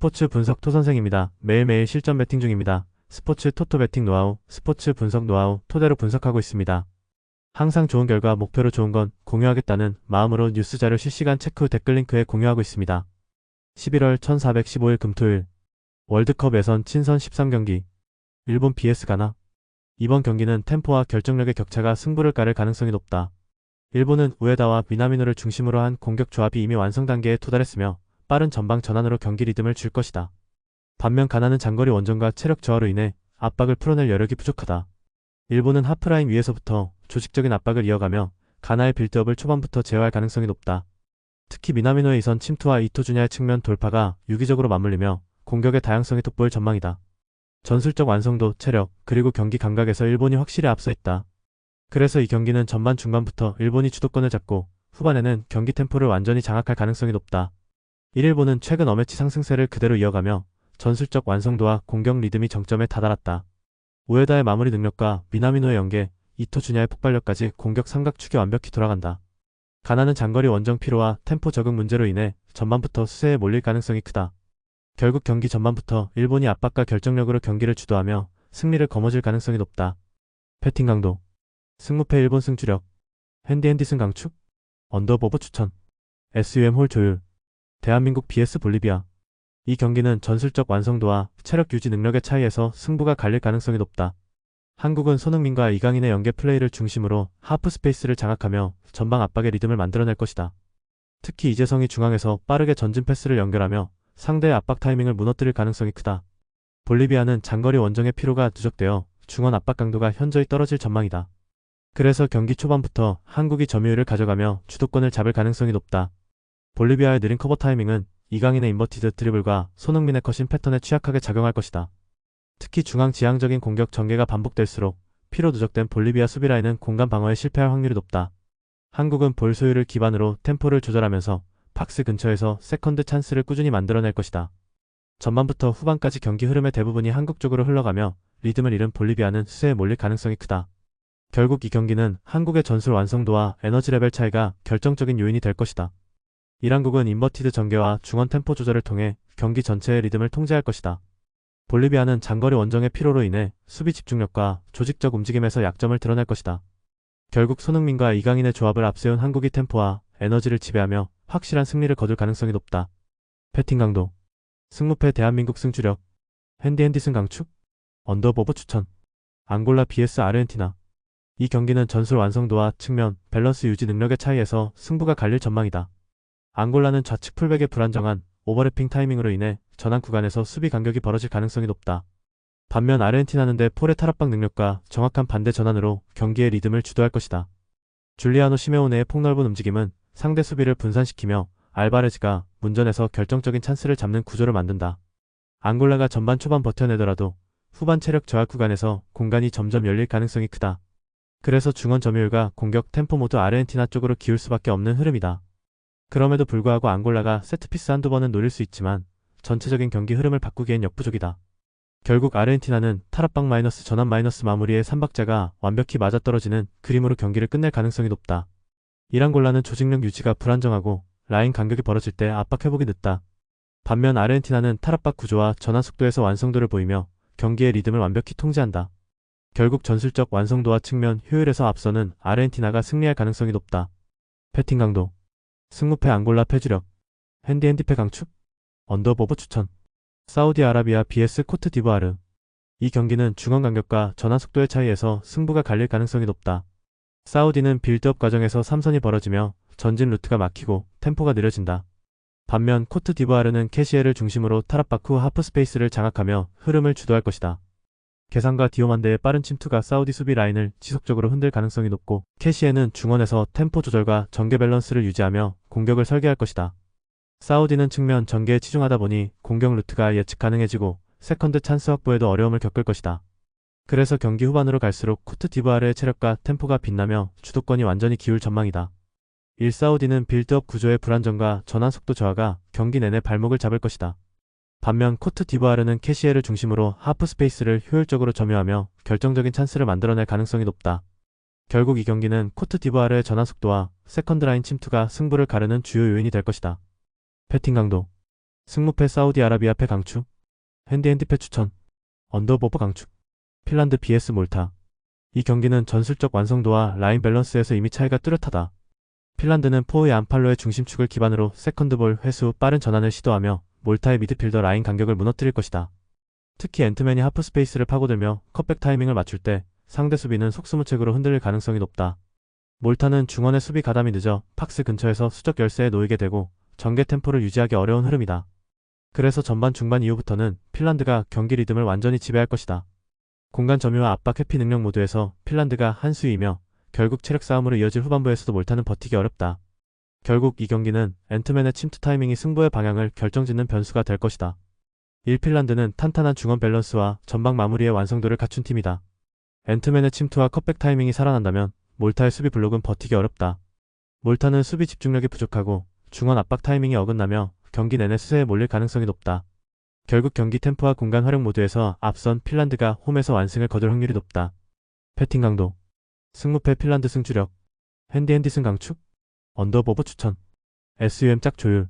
스포츠 분석 토선생입니다. 매일매일 실전 배팅 중입니다. 스포츠 토토 배팅 노하우, 스포츠 분석 노하우 토대로 분석하고 있습니다. 항상 좋은 결과 목표로 좋은 건 공유하겠다는 마음으로 뉴스 자료 실시간 체크 후 댓글 링크에 공유하고 있습니다. 11월 1415일 금토일 월드컵 예선 친선 13경기 일본 vs 가나. 이번 경기는 템포와 결정력의 격차가 승부를 가를 가능성이 높다. 일본은 우에다와 미나미노를 중심으로 한 공격 조합이 이미 완성 단계에 도달했으며 빠른 전방 전환으로 경기 리듬을 줄 것이다. 반면 가나는 장거리 원정과 체력 저하로 인해 압박을 풀어낼 여력이 부족하다. 일본은 하프라인 위에서부터 조직적인 압박을 이어가며 가나의 빌드업을 초반부터 제어할 가능성이 높다. 특히 미나미노의 이선 침투와 이토주냐의 측면 돌파가 유기적으로 맞물리며 공격의 다양성이 돋보일 전망이다. 전술적 완성도, 체력, 그리고 경기 감각에서 일본이 확실히 앞서 있다. 그래서 이 경기는 전반 중반부터 일본이 주도권을 잡고 후반에는 경기 템포를 완전히 장악할 가능성이 높다. 일본은 최근 어매치 상승세를 그대로 이어가며 전술적 완성도와 공격 리듬이 정점에 다다랐다. 우에다의 마무리 능력과 미나미노의 연계, 이토주냐의 폭발력까지 공격 삼각축이 완벽히 돌아간다. 가나는 장거리 원정 피로와 템포 적응 문제로 인해 전반부터 수세에 몰릴 가능성이 크다. 결국 경기 전반부터 일본이 압박과 결정력으로 경기를 주도하며 승리를 거머쥘 가능성이 높다. 배팅 강도, 승무패 일본 승주력, 핸디핸디승 강축, 언더보브 추천, SUM 홀 조율, 대한민국 vs 볼리비아. 이 경기는 전술적 완성도와 체력 유지 능력의 차이에서 승부가 갈릴 가능성이 높다. 한국은 손흥민과 이강인의 연계 플레이를 중심으로 하프 스페이스를 장악하며 전방 압박의 리듬을 만들어낼 것이다. 특히 이재성이 중앙에서 빠르게 전진 패스를 연결하며 상대의 압박 타이밍을 무너뜨릴 가능성이 크다. 볼리비아는 장거리 원정의 피로가 누적되어 중원 압박 강도가 현저히 떨어질 전망이다. 그래서 경기 초반부터 한국이 점유율을 가져가며 주도권을 잡을 가능성이 높다. 볼리비아의 느린 커버 타이밍은 이강인의 인버티드 드리블과 손흥민의 컷인 패턴에 취약하게 작용할 것이다. 특히 중앙 지향적인 공격 전개가 반복될수록 피로 누적된 볼리비아 수비라인은 공간 방어에 실패할 확률이 높다. 한국은 볼 소유를 기반으로 템포를 조절하면서 박스 근처에서 세컨드 찬스를 꾸준히 만들어낼 것이다. 전반부터 후반까지 경기 흐름의 대부분이 한국 쪽으로 흘러가며 리듬을 잃은 볼리비아는 수세에 몰릴 가능성이 크다. 결국 이 경기는 한국의 전술 완성도와 에너지 레벨 차이가 결정적인 요인이 될 것이다. 이란국은 인버티드 전개와 중원 템포 조절을 통해 경기 전체의 리듬을 통제할 것이다. 볼리비아는 장거리 원정의 피로로 인해 수비 집중력과 조직적 움직임에서 약점을 드러낼 것이다. 결국 손흥민과 이강인의 조합을 앞세운 한국이 템포와 에너지를 지배하며 확실한 승리를 거둘 가능성이 높다. 배팅 강도, 승무패 대한민국 승주력, 핸디핸디승 강축, 언더보브 추천, 앙골라 vs 아르헨티나. 이 경기는 전술 완성도와 측면, 밸런스 유지 능력의 차이에서 승부가 갈릴 전망이다. 앙골라는 좌측 풀백의 불안정한 오버래핑 타이밍으로 인해 전환 구간에서 수비 간격이 벌어질 가능성이 높다. 반면 아르헨티나는 대폴의 탈압박 능력과 정확한 반대 전환으로 경기의 리듬을 주도할 것이다. 줄리아노 시메오네의 폭넓은 움직임은 상대 수비를 분산시키며 알바레즈가 문전에서 결정적인 찬스를 잡는 구조를 만든다. 앙골라가 전반 초반 버텨내더라도 후반 체력 저하 구간에서 공간이 점점 열릴 가능성이 크다. 그래서 중원 점유율과 공격 템포 모두 아르헨티나 쪽으로 기울 수밖에 없는 흐름이다. 그럼에도 불구하고 앙골라가 세트피스 한두 번은 노릴 수 있지만 전체적인 경기 흐름을 바꾸기엔 역부족이다. 결국 아르헨티나는 탈압박 마이너스 전환 마이너스 마무리의 3박자가 완벽히 맞아떨어지는 그림으로 경기를 끝낼 가능성이 높다. 이란골라는 조직력 유지가 불안정하고 라인 간격이 벌어질 때 압박 회복이 늦다. 반면 아르헨티나는 탈압박 구조와 전환 속도에서 완성도를 보이며 경기의 리듬을 완벽히 통제한다. 결국 전술적 완성도와 측면 효율에서 앞서는 아르헨티나가 승리할 가능성이 높다. 배팅 강도, 승무패 앙골라 패주력, 핸디핸디패 강축, 언더보브 추천, 사우디아라비아 vs 코트디부아르. 이 경기는 중원 간격과 전환 속도의 차이에서 승부가 갈릴 가능성이 높다. 사우디는 빌드업 과정에서 3선이 벌어지며 전진 루트가 막히고 템포가 느려진다. 반면 코트디부아르는 캐시에를 중심으로 탈압박 후 하프 스페이스를 장악하며 흐름을 주도할 것이다. 게상과 디오만데의 빠른 침투가 사우디 수비 라인을 지속적으로 흔들 가능성이 높고 캐시에는 중원에서 템포 조절과 전개 밸런스를 유지하며 공격을 설계할 것이다. 사우디는 측면 전개에 치중하다 보니 공격 루트가 예측 가능해지고 세컨드 찬스 확보에도 어려움을 겪을 것이다. 그래서 경기 후반으로 갈수록 코트디부아르의 체력과 템포가 빛나며 주도권이 완전히 기울 전망이다. 사우디는 빌드업 구조의 불안정과 전환 속도 저하가 경기 내내 발목을 잡을 것이다. 반면 코트디부아르는 캐시에를 중심으로 하프 스페이스를 효율적으로 점유하며 결정적인 찬스를 만들어낼 가능성이 높다. 결국 이 경기는 코트디부아르의 전환 속도와 세컨드 라인 침투가 승부를 가르는 주요 요인이 될 것이다. 배팅 강도, 승무패 사우디아라비아 패 강추. 핸디핸디 패 추천. 언더버버 강추. 핀란드 vs 몰타. 이 경기는 전술적 완성도와 라인 밸런스에서 이미 차이가 뚜렷하다. 핀란드는 포의 안팔로의 중심축을 기반으로 세컨드볼 회수 빠른 전환을 시도하며 몰타의 미드필더 라인 간격을 무너뜨릴 것이다. 특히 앤트맨이 하프 스페이스를 파고들며 컷백 타이밍을 맞출 때 상대 수비는 속수무책으로 흔들릴 가능성이 높다. 몰타는 중원의 수비 가담이 늦어 팍스 근처에서 수적 열세에 놓이게 되고 전개 템포를 유지하기 어려운 흐름이다. 그래서 전반 중반 이후부터는 핀란드가 경기 리듬을 완전히 지배할 것이다. 공간 점유와 압박 회피 능력 모두에서 핀란드가 한 수위이며 결국 체력 싸움으로 이어질 후반부에서도 몰타는 버티기 어렵다. 결국 이 경기는 앤트맨의 침투 타이밍이 승부의 방향을 결정짓는 변수가 될 것이다. 1. 핀란드는 탄탄한 중원 밸런스와 전방 마무리의 완성도를 갖춘 팀이다. 앤트맨의 침투와 컷백 타이밍이 살아난다면 몰타의 수비 블록은 버티기 어렵다. 몰타는 수비 집중력이 부족하고 중원 압박 타이밍이 어긋나며 경기 내내 수세에 몰릴 가능성이 높다. 결국 경기 템포와 공간 활용 모두에서 앞선 핀란드가 홈에서 완승을 거둘 확률이 높다. 패팅 강도. 승무패 핀란드 승주력. 핸디핸디 승 강축. 언더버버 추천. SUM 짝 조율.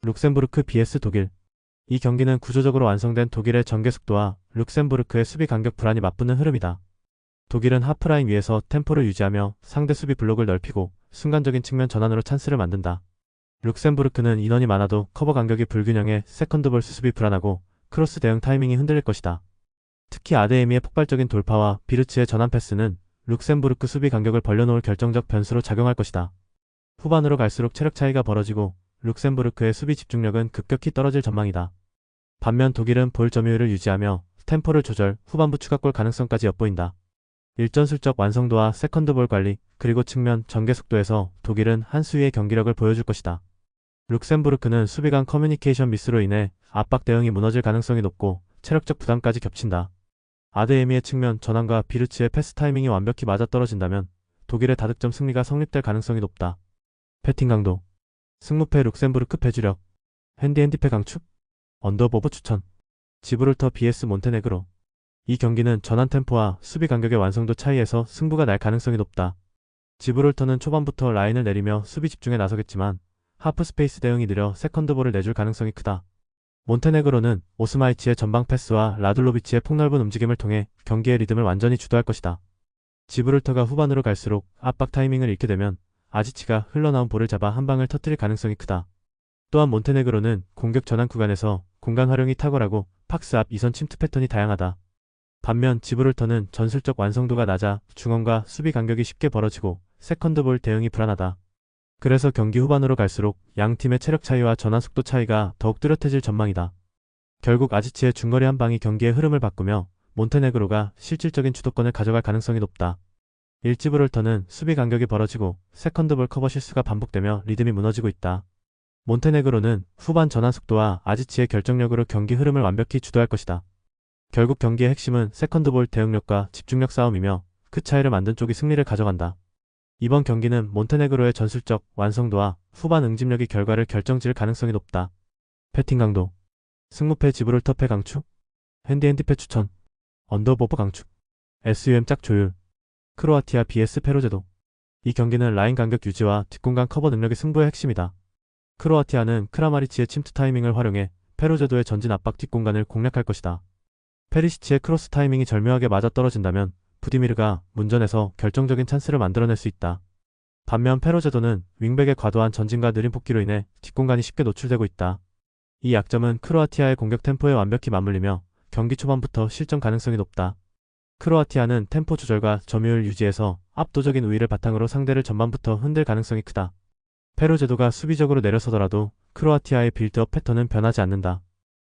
룩셈부르크 vs 독일. 이 경기는 구조적으로 완성된 독일의 전개 속도와 룩셈부르크의 수비 간격 불안이 맞붙는 흐름이다. 독일은 하프라인 위에서 템포를 유지하며 상대 수비 블록을 넓히고 순간적인 측면 전환으로 찬스를 만든다. 룩셈부르크는 인원이 많아도 커버 간격이 불균형해 세컨드볼 수습이 불안하고 크로스 대응 타이밍이 흔들릴 것이다. 특히 아데에미의 폭발적인 돌파와 비르츠의 전환 패스는 룩셈부르크 수비 간격을 벌려놓을 결정적 변수로 작용할 것이다. 후반으로 갈수록 체력 차이가 벌어지고 룩셈부르크의 수비 집중력은 급격히 떨어질 전망이다. 반면 독일은 볼 점유율을 유지하며 템포를 조절, 후반부 추가골 가능성까지 엿보인다. 일전술적 완성도와 세컨드볼 관리, 그리고 측면 전개 속도에서 독일은 한 수위의 경기력을 보여줄 것이다. 룩셈부르크는 수비 간 커뮤니케이션 미스로 인해 압박 대응이 무너질 가능성이 높고 체력적 부담까지 겹친다. 아데에미의 측면 전환과 비르츠의 패스 타이밍이 완벽히 맞아떨어진다면 독일의 다득점 승리가 성립될 가능성이 높다. 패팅 강도. 승무패 룩셈부르크 패주력. 핸디핸디 패 강축. 언더버버 추천. 지브롤터 vs 몬테네그로. 이 경기는 전환 템포와 수비 간격의 완성도 차이에서 승부가 날 가능성이 높다. 지브롤터는 초반부터 라인을 내리며 수비 집중에 나서겠지만 하프 스페이스 대응이 느려 세컨드볼을 내줄 가능성이 크다. 몬테네그로는 오스마이치의 전방 패스와 라둘로비치의 폭넓은 움직임을 통해 경기의 리듬을 완전히 주도할 것이다. 지브롤터가 후반으로 갈수록 압박 타이밍을 잃게 되면 아지치가 흘러나온 볼을 잡아 한 방을 터뜨릴 가능성이 크다. 또한 몬테네그로는 공격 전환 구간에서 공간 활용이 탁월하고 팍스 앞 이선 침투 패턴이 다양하다. 반면 지브롤터는 전술적 완성도가 낮아 중원과 수비 간격이 쉽게 벌어지고 세컨드볼 대응이 불안하다. 그래서 경기 후반으로 갈수록 양 팀의 체력 차이와 전환 속도 차이가 더욱 뚜렷해질 전망이다. 결국 아지치의 중거리 한 방이 경기의 흐름을 바꾸며 몬테네그로가 실질적인 주도권을 가져갈 가능성이 높다. 1. 지브롤터는 수비 간격이 벌어지고 세컨드볼 커버 실수가 반복되며 리듬이 무너지고 있다. 몬테네그로는 후반 전환 속도와 아지치의 결정력으로 경기 흐름을 완벽히 주도할 것이다. 결국 경기의 핵심은 세컨드볼 대응력과 집중력 싸움이며 그 차이를 만든 쪽이 승리를 가져간다. 이번 경기는 몬테네그로의 전술적 완성도와 후반 응집력이 결과를 결정지을 가능성이 높다. 패팅 강도. 승무패 지브롤터 패 강축. 핸디핸디 패 추천. 언더버버 강축. SUM 짝 조율. 크로아티아 vs 페로제도. 이 경기는 라인 간격 유지와 뒷공간 커버 능력이 승부의 핵심이다. 크로아티아는 크라마리치의 침투 타이밍을 활용해 페로제도의 전진 압박 뒷공간을 공략할 것이다. 페리시치의 크로스 타이밍이 절묘하게 맞아떨어진다면 부디미르가 문전에서 결정적인 찬스를 만들어낼 수 있다. 반면 페로제도는 윙백의 과도한 전진과 느린 폭기로 인해 뒷공간이 쉽게 노출되고 있다. 이 약점은 크로아티아의 공격 템포에 완벽히 맞물리며 경기 초반부터 실점 가능성이 높다. 크로아티아는 템포 조절과 점유율 유지에서 압도적인 우위를 바탕으로 상대를 전반부터 흔들 가능성이 크다. 페로제도가 수비적으로 내려서더라도 크로아티아의 빌드업 패턴은 변하지 않는다.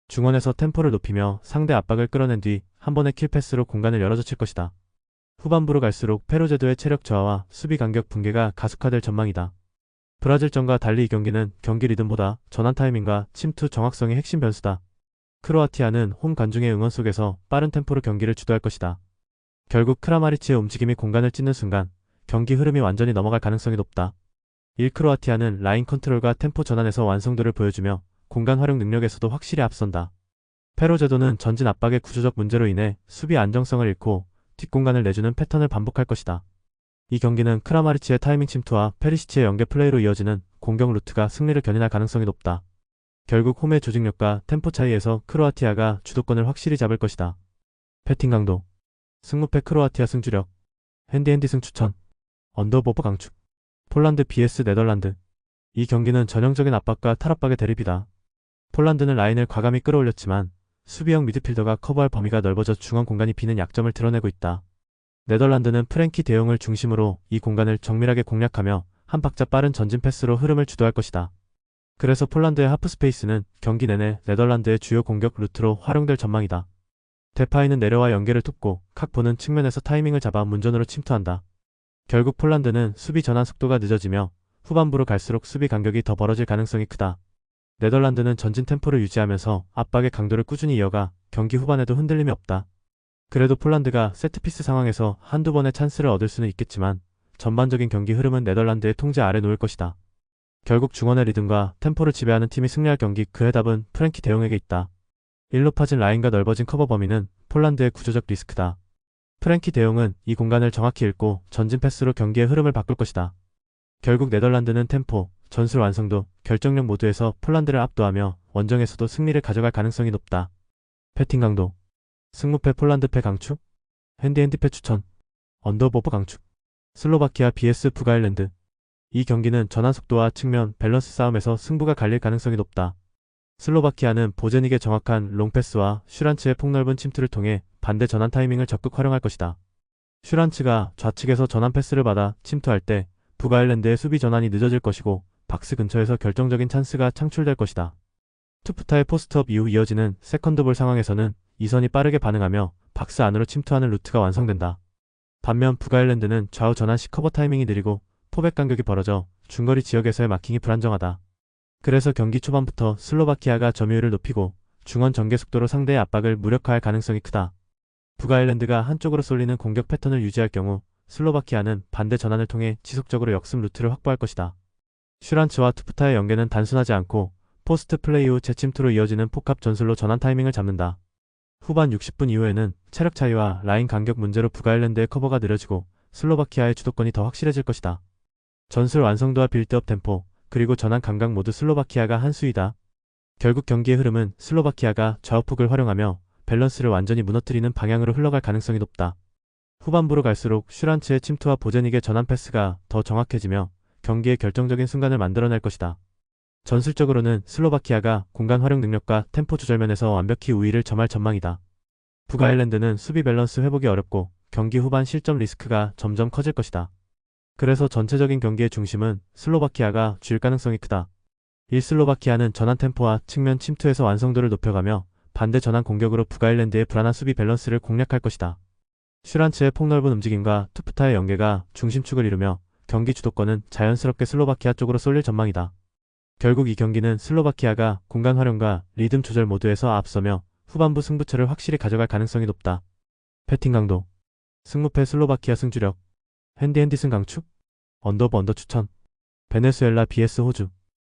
중원에서 템포를 높이며 상대 압박을 끌어낸 뒤 한 번의 킬패스로 공간을 열어젖힐 것이다. 후반부로 갈수록 페로제도의 체력 저하와 수비 간격 붕괴가 가속화될 전망이다. 브라질전과 달리 이 경기는 경기 리듬보다 전환 타이밍과 침투 정확성이 핵심 변수다. 크로아티아는 홈 관중의 응원 속에서 빠른 템포로 경기를 주도할 것이다. 결국 크라마리치의 움직임이 공간을 찢는 순간 경기 흐름이 완전히 넘어갈 가능성이 높다. 1. 크로아티아는 라인 컨트롤과 템포 전환에서 완성도를 보여주며 공간 활용 능력에서도 확실히 앞선다. 페로제도는 전진 압박의 구조적 문제로 인해 수비 안정성을 잃고 뒷공간을 내주는 패턴을 반복할 것이다. 이 경기는 크라마리치의 타이밍 침투와 페리시치의 연계 플레이로 이어지는 공격 루트가 승리를 견인할 가능성이 높다. 결국 홈의 조직력과 템포 차이에서 크로아티아가 주도권을 확실히 잡을 것이다. 배팅 강도. 승무패 크로아티아 승주력. 핸디핸디 승 추천. 언더버버 강축. 폴란드 vs 네덜란드. 이 경기는 전형적인 압박과 탈압박의 대립이다. 폴란드는 라인을 과감히 끌어올렸지만 수비형 미드필더가 커버할 범위가 넓어져 중원 공간이 비는 약점을 드러내고 있다. 네덜란드는 프랭키 대용을 중심으로 이 공간을 정밀하게 공략하며 한 박자 빠른 전진 패스로 흐름을 주도할 것이다. 그래서 폴란드의 하프스페이스는 경기 내내 네덜란드의 주요 공격 루트로 활용될 전망이다. 데파이는 내려와 연계를 뚫고 칵보는 측면에서 타이밍을 잡아 문전으로 침투한다. 결국 폴란드는 수비 전환 속도가 늦어지며 후반부로 갈수록 수비 간격이 더 벌어질 가능성이 크다. 네덜란드는 전진 템포를 유지하면서 압박의 강도를 꾸준히 이어가 경기 후반에도 흔들림이 없다. 그래도 폴란드가 세트피스 상황에서 한두 번의 찬스를 얻을 수는 있겠지만 전반적인 경기 흐름은 네덜란드의 통제 아래 놓일 것이다. 결국 중원의 리듬과 템포를 지배하는 팀이 승리할 경기, 그 해답은 프랭키 대용에게 있다. 일로 파진 라인과 넓어진 커버 범위는 폴란드의 구조적 리스크다. 프랭키 대용은 이 공간을 정확히 읽고 전진 패스로 경기의 흐름을 바꿀 것이다. 결국 네덜란드는 템포, 전술 완성도, 결정력 모두에서 폴란드를 압도하며 원정에서도 승리를 가져갈 가능성이 높다. 배팅 강도. 승무패 폴란드패 강축. 핸디핸디패 추천. 언더버버 강축. 슬로바키아 vs 북아일랜드. 이 경기는 전환 속도와 측면, 밸런스 싸움에서 승부가 갈릴 가능성이 높다. 슬로바키아는 보제닉의 정확한 롱패스와 슈란츠의 폭넓은 침투를 통해 반대 전환 타이밍을 적극 활용할 것이다. 슈란츠가 좌측에서 전환 패스를 받아 침투할 때 북아일랜드의 수비 전환이 늦어질 것이고 박스 근처에서 결정적인 찬스가 창출될 것이다. 투프타의 포스트업 이후 이어지는 세컨드볼 상황에서는 이선이 빠르게 반응하며 박스 안으로 침투하는 루트가 완성된다. 반면 북아일랜드는 좌우 전환 시 커버 타이밍이 느리고 포백 간격이 벌어져 중거리 지역에서의 마킹이 불안정하다. 그래서 경기 초반부터 슬로바키아가 점유율을 높이고 중원 전개 속도로 상대의 압박을 무력화할 가능성이 크다. 북아일랜드가 한쪽으로 쏠리는 공격 패턴을 유지할 경우 슬로바키아는 반대 전환을 통해 지속적으로 역습 루트를 확보할 것이다. 슈란츠와 투프타의 연계는 단순하지 않고 포스트 플레이 후 재침투로 이어지는 폭합 전술로 전환 타이밍을 잡는다. 후반 60분 이후에는 체력 차이와 라인 간격 문제로 북아일랜드의 커버가 느려지고 슬로바키아의 주도권이 더 확실해질 것이다. 전술 완성도와 빌드업 템포, 그리고 전환 감각 모두 슬로바키아가 한 수이다. 결국 경기의 흐름은 슬로바키아가 좌우폭을 활용하며 밸런스를 완전히 무너뜨리는 방향으로 흘러갈 가능성이 높다. 후반부로 갈수록 슈란츠의 침투와 보제닉의 전환 패스가 더 정확해지며 경기의 결정적인 순간을 만들어낼 것이다. 전술적으로는 슬로바키아가 공간 활용 능력과 템포 조절 면에서 완벽히 우위를 점할 전망이다. 북아일랜드는 수비 밸런스 회복이 어렵고 경기 후반 실점 리스크가 점점 커질 것이다. 그래서 전체적인 경기의 중심은 슬로바키아가 쥘 가능성이 크다. 슬로바키아는 전환 템포와 측면 침투에서 완성도를 높여가며 반대 전환 공격으로 북아일랜드의 불안한 수비 밸런스를 공략할 것이다. 슈란츠의 폭넓은 움직임과 투프타의 연계가 중심축을 이루며 경기 주도권은 자연스럽게 슬로바키아 쪽으로 쏠릴 전망이다. 결국 이 경기는 슬로바키아가 공간 활용과 리듬 조절 모두에서 앞서며 후반부 승부처를 확실히 가져갈 가능성이 높다. 배팅 강도. 승무패 슬로바키아 승주력. 핸디핸디 승 강축. 언더 추천. 베네수엘라 vs 호주.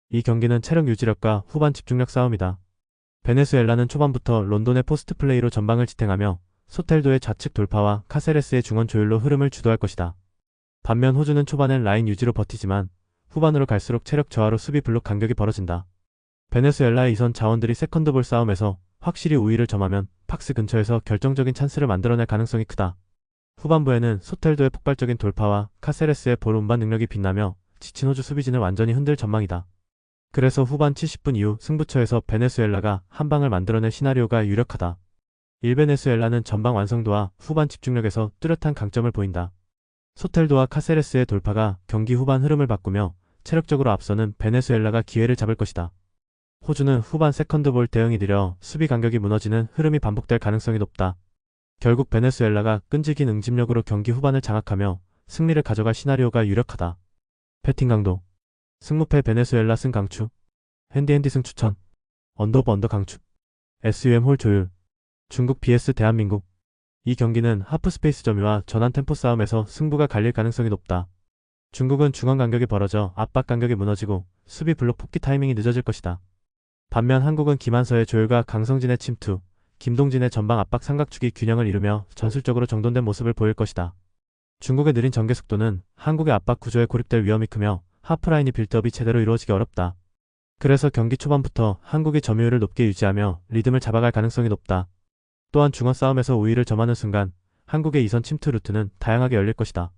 이 경기는 체력 유지력과 후반 집중력 싸움이다. 베네수엘라는 초반부터 론돈의 포스트 플레이로 전방을 지탱하며 소텔도의 좌측 돌파와 카세레스의 중원 조율로 흐름을 주도할 것이다. 반면 호주는 초반엔 라인 유지로 버티지만 후반으로 갈수록 체력 저하로 수비 블록 간격이 벌어진다. 베네수엘라의 이선 자원들이 세컨드볼 싸움에서 확실히 우위를 점하면 박스 근처에서 결정적인 찬스를 만들어낼 가능성이 크다. 후반부에는 소텔도의 폭발적인 돌파와 카세레스의 볼 운반 능력이 빛나며 지친 호주 수비진을 완전히 흔들 전망이다. 그래서 후반 70분 이후 승부처에서 베네수엘라가 한 방을 만들어낼 시나리오가 유력하다. 베네수엘라는 전방 완성도와 후반 집중력에서 뚜렷한 강점을 보인다. 소텔도와 카세레스의 돌파가 경기 후반 흐름을 바꾸며 체력적으로 앞서는 베네수엘라가 기회를 잡을 것이다. 호주는 후반 세컨드볼 대응이 느려 수비 간격이 무너지는 흐름이 반복될 가능성이 높다. 결국 베네수엘라가 끈질긴 응집력으로 경기 후반을 장악하며 승리를 가져갈 시나리오가 유력하다. 배팅 강도. 승무패 베네수엘라 승 강축. 핸디핸디 승 추천. 언더 강축. SUM 홀 조율. 중국 vs 대한민국. 이 경기는 하프스페이스 점유와 전환 템포 싸움에서 승부가 갈릴 가능성이 높다. 중국은 중원 간격이 벌어져 압박 간격이 무너지고 수비 블록 폭기 타이밍이 늦어질 것이다. 반면 한국은 김한서의 조율과 강성진의 침투, 김동진의 전방 압박 삼각축이 균형을 이루며 전술적으로 정돈된 모습을 보일 것이다. 중국의 느린 전개 속도는 한국의 압박 구조에 고립될 위험이 크며 하프라인이 빌드업이 제대로 이루어지기 어렵다. 그래서 경기 초반부터 한국이 점유율을 높게 유지하며 리듬을 잡아갈 가능성이 높다. 또한 중원 싸움에서 우위를 점하는 순간 한국의 이선 침투 루트는 다양하게 열릴 것이다.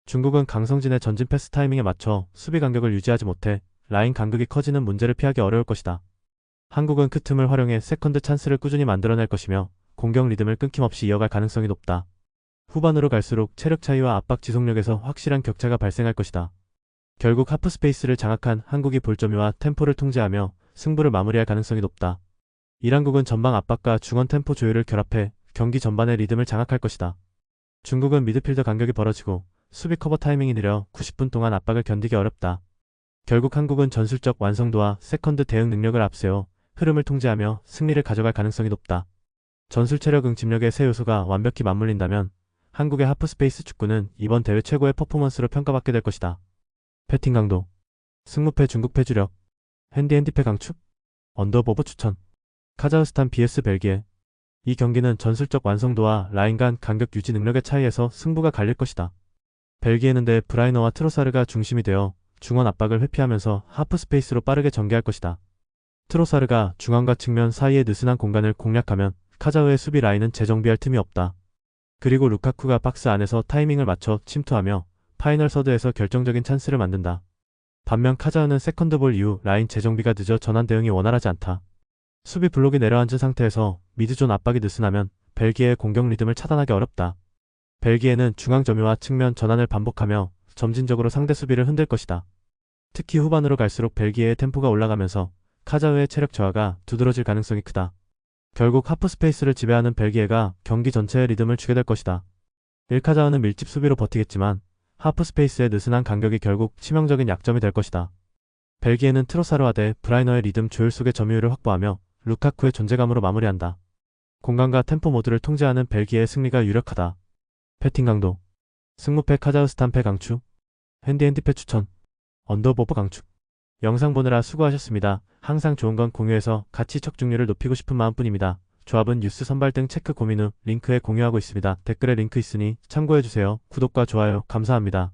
중국은 강성진의 전진 패스 타이밍에 맞춰 수비 간격을 유지하지 못해 라인 간극이 커지는 문제를 피하기 어려울 것이다. 한국은 그 틈을 활용해 세컨드 찬스를 꾸준히 만들어낼 것이며 공격 리듬을 끊김없이 이어갈 가능성이 높다. 후반으로 갈수록 체력 차이와 압박 지속력에서 확실한 격차가 발생할 것이다. 결국 하프 스페이스를 장악한 한국이 볼 점유와 템포를 통제하며 승부를 마무리할 가능성이 높다. 이란국은 전방 압박과 중원 템포 조율을 결합해 경기 전반의 리듬을 장악할 것이다. 중국은 미드필더 간격이 벌어지고 수비 커버 타이밍이 느려 90분 동안 압박을 견디기 어렵다. 결국 한국은 전술적 완성도와 세컨드 대응 능력을 앞세워 흐름을 통제하며 승리를 가져갈 가능성이 높다. 전술 체력 응집력의 세 요소가 완벽히 맞물린다면 한국의 하프 스페이스 축구는 이번 대회 최고의 퍼포먼스로 평가받게 될 것이다. 패팅 강도, 승무패 중국패 주력, 핸디패 강축, 언더버버 추천, 카자흐스탄 vs 벨기에. 이 경기는 전술적 완성도와 라인 간 간격 유지 능력의 차이에서 승부가 갈릴 것이다. 벨기에는 데 브라이너와 트로사르가 중심이 되어 중원 압박을 회피하면서 하프 스페이스로 빠르게 전개할 것이다. 트로사르가 중앙과 측면 사이의 느슨한 공간을 공략하면 카자흐의 수비 라인은 재정비할 틈이 없다. 그리고 루카쿠가 박스 안에서 타이밍을 맞춰 침투하며 파이널 서드에서 결정적인 찬스를 만든다. 반면 카자흐는 세컨드볼 이후 라인 재정비가 늦어 전환 대응이 원활하지 않다. 수비 블록이 내려앉은 상태에서 미드존 압박이 느슨하면 벨기에의 공격 리듬을 차단하기 어렵다. 벨기에는 중앙 점유와 측면 전환을 반복하며 점진적으로 상대 수비를 흔들 것이다. 특히 후반으로 갈수록 벨기에의 템포가 올라가면서 카자흐의 체력 저하가 두드러질 가능성이 크다. 결국 하프 스페이스를 지배하는 벨기에가 경기 전체의 리듬을 주게 될 것이다. 카자흐는 밀집 수비로 버티겠지만 하프 스페이스의 느슨한 간격이 결국 치명적인 약점이 될 것이다. 벨기에는 트로사르와 대 브라이너의 리듬 조율 속의 점유율을 확보하며 루카쿠의 존재감으로 마무리한다. 공간과 템포 모두를 통제하는 벨기에의 승리가 유력하다. 패팅 강도, 승무패 카자흐스탄 패 강추, 핸디패 추천, 언더버버 강축. 영상 보느라 수고하셨습니다. 항상 좋은 건 공유해서 같이 척중률을 높이고 싶은 마음뿐입니다. 조합은 뉴스 선발 등 체크 고민 후 링크에 공유하고 있습니다. 댓글에 링크 있으니 참고해주세요. 구독과 좋아요 감사합니다.